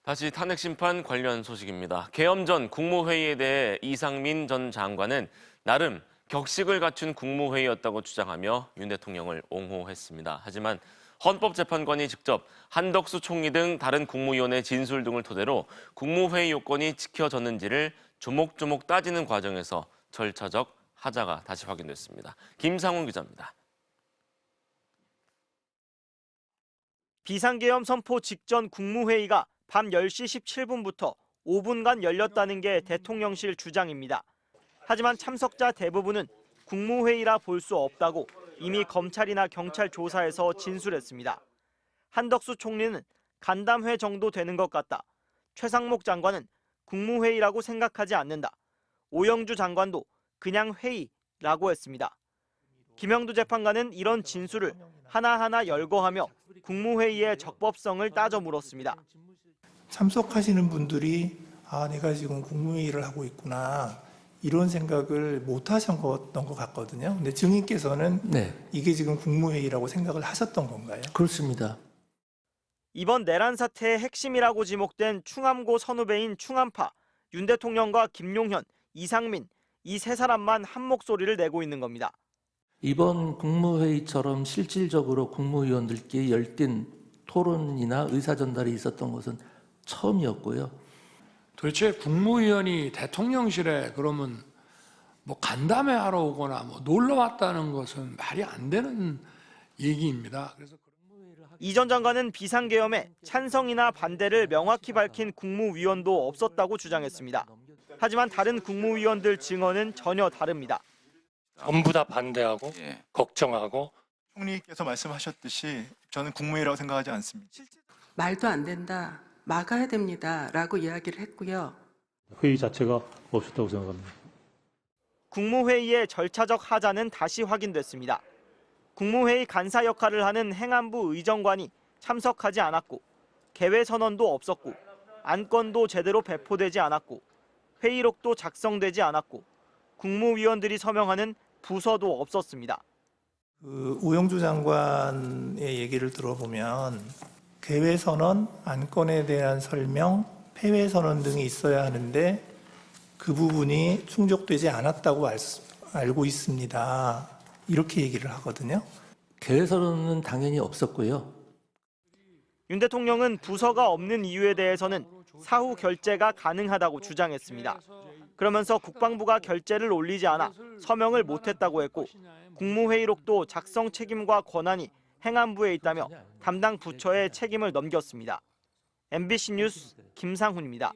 다시 탄핵 심판 관련 소식입니다. 계엄 전 국무회의에 대해 이상민 전 장관은 나름 격식을 갖춘 국무회의였다고 주장하며 윤 대통령을 옹호했습니다. 하지만 헌법재판관이 직접 한덕수 총리 등 다른 국무위원의 진술 등을 토대로 국무회의 요건이 지켜졌는지를 조목조목 따지는 과정에서 절차적 하자가 다시 확인됐습니다. 김상훈 기자입니다. 비상계엄 선포 직전 국무회의가 밤 10시 17분부터 5분간 열렸다는 게 대통령실 주장입니다. 하지만 참석자 대부분은 국무회의라 볼 수 없다고 이미 검찰이나 경찰 조사에서 진술했습니다. 한덕수 총리는 간담회 정도 되는 것 같다. 최상목 장관은 국무회의라고 생각하지 않는다. 오영주 장관도 그냥 회의라고 했습니다. 김영두 재판관은 이런 진술을 하나하나 열거하며 국무회의의 적법성을 따져 물었습니다. 참석하시는 분들이 내가 지금 국무회의를 하고 있구나 이런 생각을 못 하셨던 것 같거든요. 근데 증인께서는 이게 지금 국무회의라고 생각을 하셨던 건가요? 그렇습니다. 이번 내란 사태의 핵심이라고 지목된 충암고 선후배인 충암파, 윤 대통령과 김용현, 이상민 이 세 사람만 한 목소리를 내고 있는 겁니다. 이번 국무회의처럼 실질적으로 국무위원들끼리 열띤 토론이나 의사전달이 있었던 것은 처음이었고요. 도대체 국무위원이 대통령실에 그러면 뭐 간담회 하러 오거나 뭐 놀러 왔다는 것은 말이 안 되는 얘기입니다. 그래서 이 전 장관은 비상계엄에 찬성이나 반대를 명확히 밝힌 국무위원도 없었다고 주장했습니다. 하지만 다른 국무위원들 증언은 전혀 다릅니다. 전부 다 반대하고 걱정하고 총리께서 말씀하셨듯이 저는 국무회의라고 생각하지 않습니다. 말도 안 된다, 막아야 됩니다라고 이야기를 했고요. 회의 자체가 없었다고 생각합니다. 국무회의의 절차적 하자는 다시 확인됐습니다. 국무회의 간사 역할을 하는 행안부 의정관이 참석하지 않았고 개회 선언도 없었고 안건도 제대로 배포되지 않았고 회의록도 작성되지 않았고 국무위원들이 서명하는 부서도 없었습니다. 오영주 장관의 얘기를 들어보면 개회 선언, 안건에 대한 설명, 폐회 선언 등이 있어야 하는데 그 부분이 충족되지 않았다고 알고 있습니다. 이렇게 얘기를 하거든요. 개회선언은 당연히 없었고요. 윤 대통령은 부서가 없는 이유에 대해서는 사후 결재가 가능하다고 주장했습니다. 그러면서 국방부가 결재를 올리지 않아 서명을 못했다고 했고 국무회의록도 작성 책임과 권한이 행안부에 있다며 담당 부처에 책임을 넘겼습니다. MBC 뉴스 김상훈입니다.